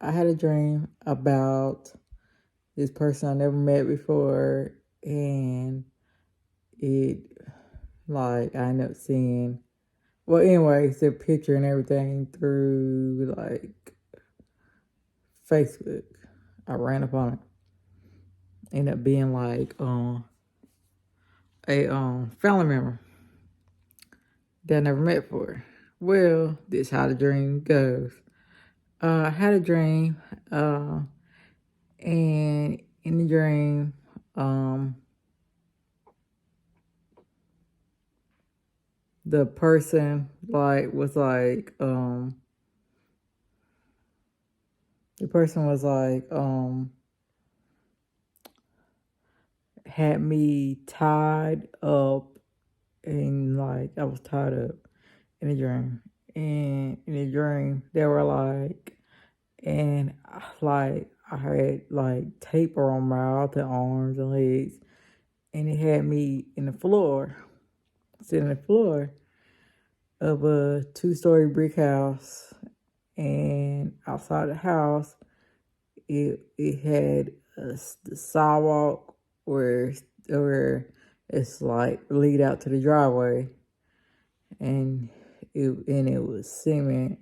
I had a dream about this person I never met before, and it like I ended up seeing. Well, anyway, it's a picture and everything through like Facebook. I ran up on it. Ended up being like a family member that I never met before. Well, this is how the dream goes. I had a dream, and in the dream, the person the person was like had me tied up, and like I was tied up in a dream. And in a dream they were like, and like I had like tape around my mouth and arms and legs, and it had me in the floor, sitting on the floor of a 2-story brick house. And outside the house, it had the sidewalk where it's like lead out to the driveway, and it was cement,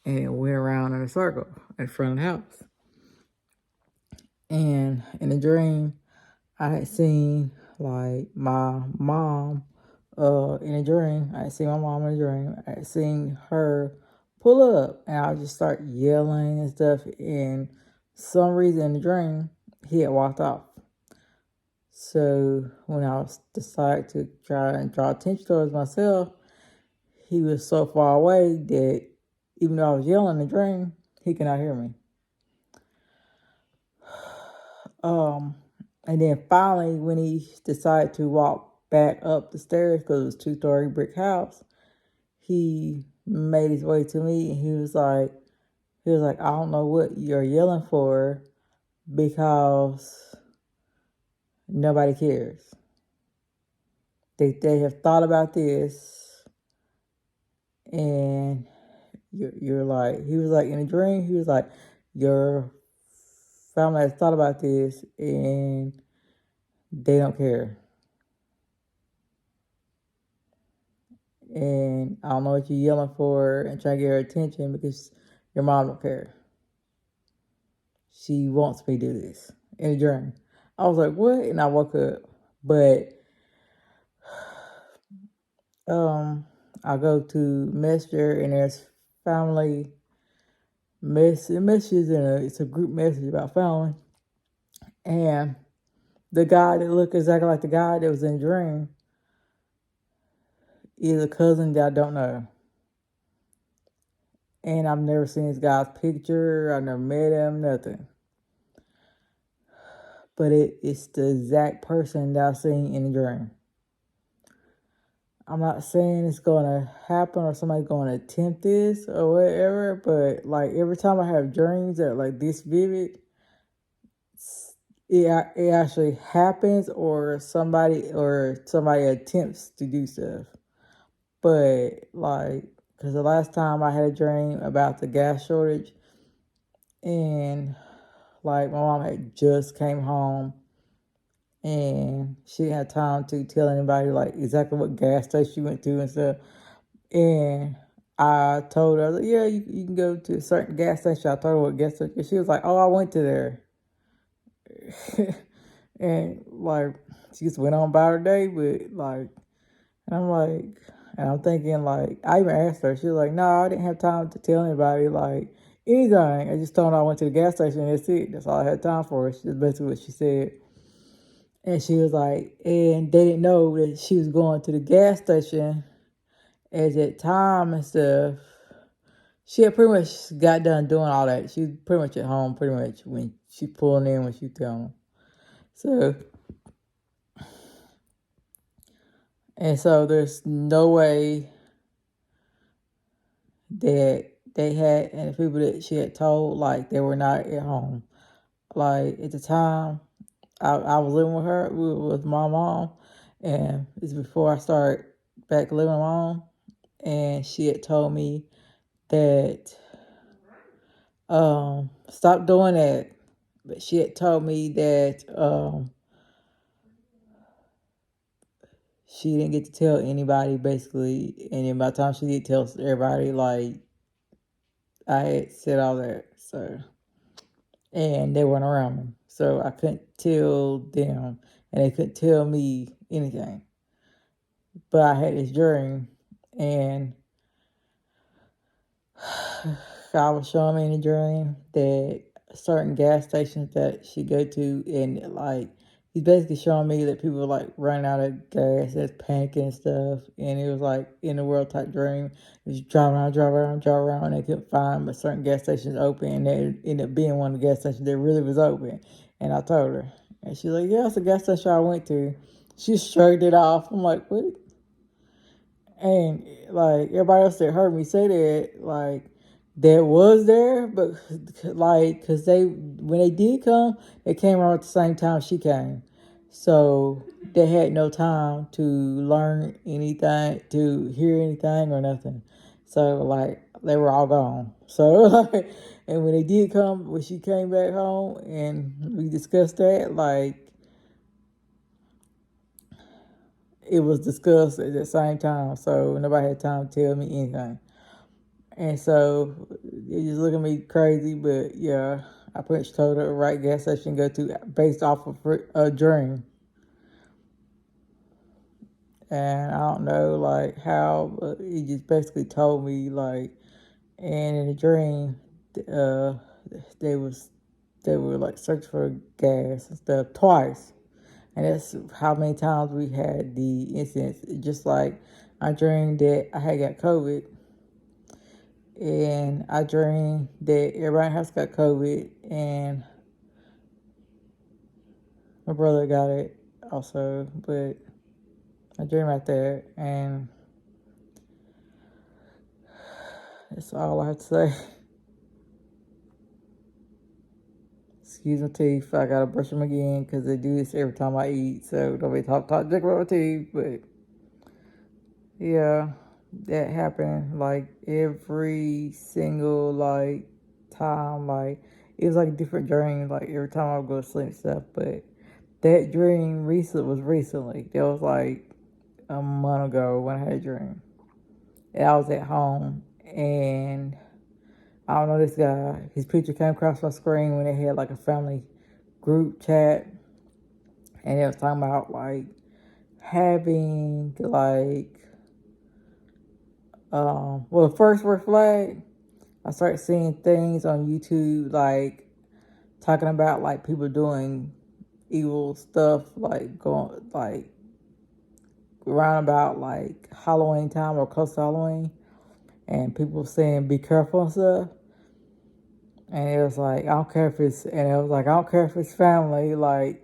and it went around in a circle in front of the house. And in the dream, I had seen like my mom. In a dream, I had seen my mom in a dream. I had seen her pull up, and I would just start yelling and stuff. And some reason in the dream, he had walked off. So when I was decided to try and draw attention towards myself, he was so far away that even though I was yelling in the dream, he could not hear me. And then finally, when he decided to walk back up the stairs, because it was a 2-story brick house, he made his way to me, and he was like, I don't know what you're yelling for, because nobody cares. They have thought about this, and you're like, he was like, in a dream, he was like, your family has thought about this, and they don't care. And I don't know what you're yelling for and trying to get her attention, because your mom don't care. She wants me to do this in a dream. I was like, what? And I woke up. But I go to Messenger, and there's family messages, and it's a group message about family. And the guy that looked exactly like the guy that was in the dream is a cousin that I don't know. And I've never seen this guy's picture. I've never met him, nothing. But it's the exact person that I've seen in the dream. I'm not saying it's going to happen or somebody's going to attempt this or whatever, but like every time I have dreams that like this vivid, it actually happens, or somebody attempts to do stuff. But like, because the last time I had a dream about the gas shortage, and like my mom had just came home, and she didn't have time to tell anybody like exactly what gas station she went to and stuff. And I told her, I was like, yeah, you can go to a certain gas station. I told her what gas station. She was like, oh, I went to there. And like, she just went on about her day, but like, and I'm like, and I'm thinking like, I even asked her, she was like, no, I didn't have time to tell anybody like anything. I just told her I went to the gas station, and that's it. That's all I had time for. That's basically what she said. And she was like, and they didn't know that she was going to the gas station at that time and stuff. She had pretty much got done doing all that. She was pretty much at home, pretty much when she pulling in when she tell them. So there's no way that they had, and the people that she had told, like they were not at home. Like at the time, I was living with her, with my mom, and it's before I started back living alone. And she had told me that Stop doing that. But she had told me that she didn't get to tell anybody basically, and then by the time she did tell everybody, like I had said all that, so and they weren't around me, so I couldn't tell them, and they couldn't tell me anything. But I had this dream, and God was showing me in a dream that certain gas stations that she go to, and like he's basically showing me that people like running out of gas, that's panicking and stuff, and it was like in the world type dream. It was drive around, and they couldn't find but certain gas stations open, and they ended up being one of the gas stations that really was open. And I told her, and she's like, "Yeah, it's a gas station I went to." She shrugged it off. I'm like, "What?" And like everybody else that heard me say that, like that was there, but like because they when they did come, they came around at the same time she came, so they had no time to learn anything, to hear anything or nothing. So like they were all gone. So like, and when they did come, when she came back home and we discussed that, like it was discussed at the same time, so nobody had time to tell me anything. And so they just look at me crazy, but yeah, I pretty much told her the right gas station to go to based off of a dream. And I don't know like how, but he just basically told me like, and in the dream, uh, they was they were like searching for gas and stuff twice, and that's how many times we had the incidents. Just like I dreamed that I had got COVID, and I dreamed that everybody else got COVID, and my brother got it also. But I dreamed about that, and that's all I have to say. Excuse my teeth. I gotta brush them again because they do this every time I eat. So don't be drink about my teeth. But yeah, that happened like every single like time. Like it was like a different dream. Like every time I would go to sleep and stuff. But that dream was recently. That was like a month ago when I had a dream. And I was at home, and I don't know this guy. His picture came across my screen when they had like a family group chat, and it was talking about like having like well, the first red flag. I started seeing things on YouTube like talking about like people doing evil stuff, like going like around about like Halloween time or close to Halloween, and people saying be careful and stuff. And it was like I don't care if it's, and it was like I don't care if it's family, like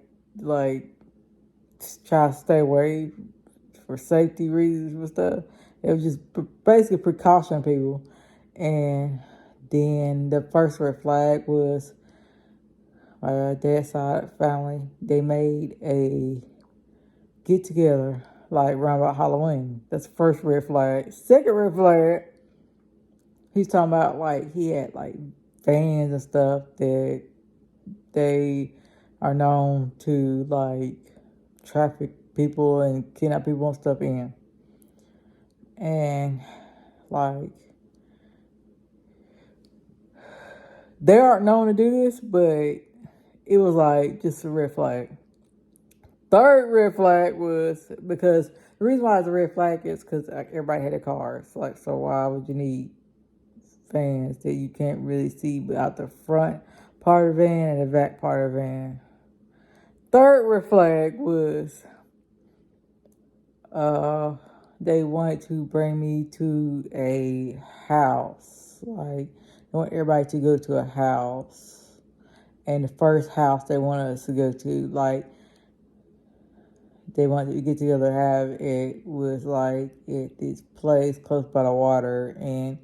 try to stay away for safety reasons and stuff. It was just basically precaution people. And then the first red flag was my dad's side family. They made a get together like around about Halloween. That's the first red flag. Second red flag, he's talking about like he had like vans and stuff that they are known to like traffic people and kidnap people and stuff in. And like they aren't known to do this, but it was like just a red flag. Third red flag was because the reason why it's a red flag is because like, everybody had a car. It's like, so why would you need fans that you can't really see out the front part of the van and the back part of the van? Third red flag was uh they wanted to bring me to a house. Like they want everybody to go to a house. And the first house they wanted us to go to, like they wanted to get together have it was like at this place close by the water, and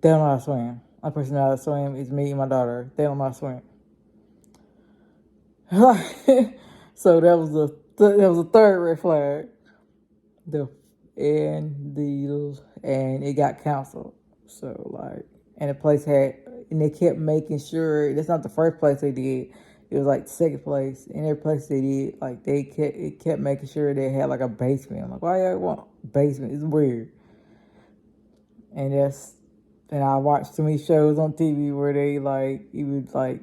they don't know how to swim. One person know how to swim is me and my daughter. They don't know how to swim. So that was the third red flag. The and it got canceled. So like, and the place had and they kept making sure that's not the first place they did. It was like the second place. And every place they did, like it kept making sure they had like a basement. I'm like, why y'all want basement? It's weird. And I watched so many shows on TV where they like even like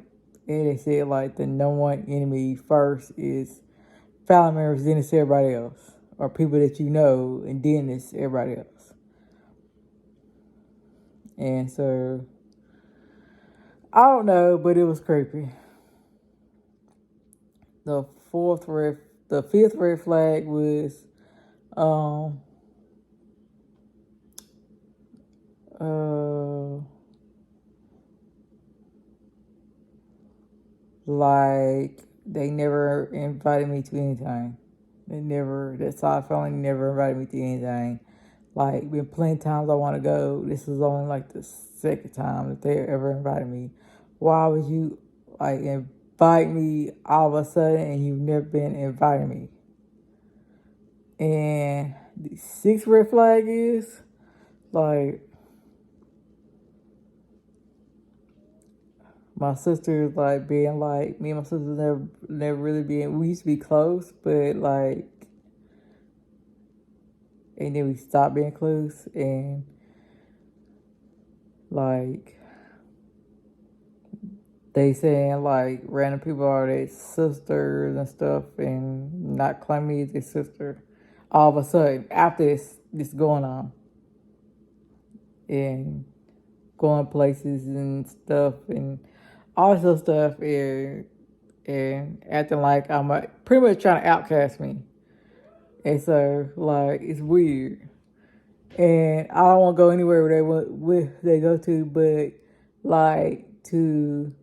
and they said like the number one enemy first is family members, then it's everybody else, or people that you know, and then it's everybody else. And so I don't know, but it was creepy. The the fifth red flag was um uh like they never invited me to anything. That side family never invited me to anything. Like, been plenty of times I want to go. This is only like the second time that they ever invited me. Why would you like invite me all of a sudden and you've never been inviting me? And the sixth red flag is like my sister like being like me and my sister never really being. We used to be close, but like and then we stopped being close and like they saying like random people are their sisters and stuff and not claiming me as their sister all of a sudden after this going on and going places and stuff and all this other stuff and acting like I'm pretty much trying to outcast me. And so like it's weird. And I don't want to go anywhere where they go to, but like to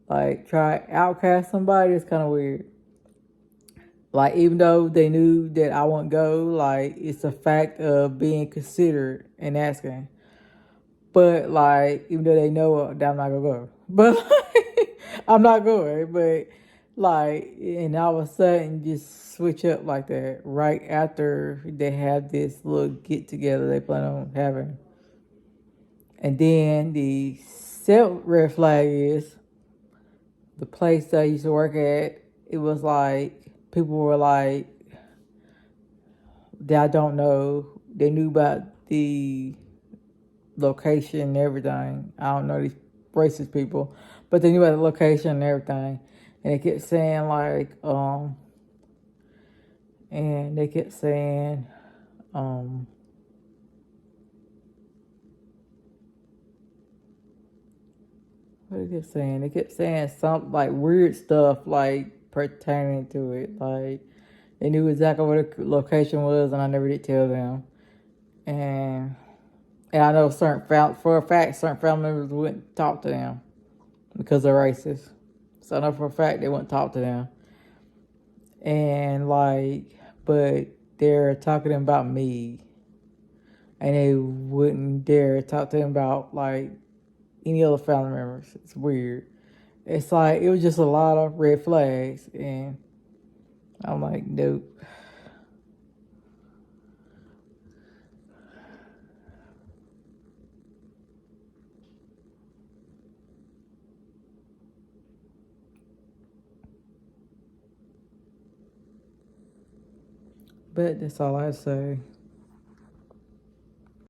like try outcast somebody is kind of weird. Like even though they knew that I wouldn't go, like it's a fact of being considered and asking. But like even though they know that I'm not gonna go, but like, I'm not going. But like and all of a sudden just switch up like that right after they have this little get together they plan on having. And then the seventh red flag is the place that I used to work at. It was like people were like that I don't know. They knew about the location and everything. I don't know these racist people, but they knew about the location and everything. And they kept saying like, and they kept saying, what they kept saying? They kept saying something like weird stuff like pertaining to it. Like they knew exactly where the location was, and I never did tell them. And I know for a fact, certain family members wouldn't talk to them because they're racist. So I know for a fact they wouldn't talk to them. And like, but they're talking about me, and they wouldn't dare talk to them about like any other family members. It's weird. It's like it was just a lot of red flags, and I'm like, nope. But that's all I say.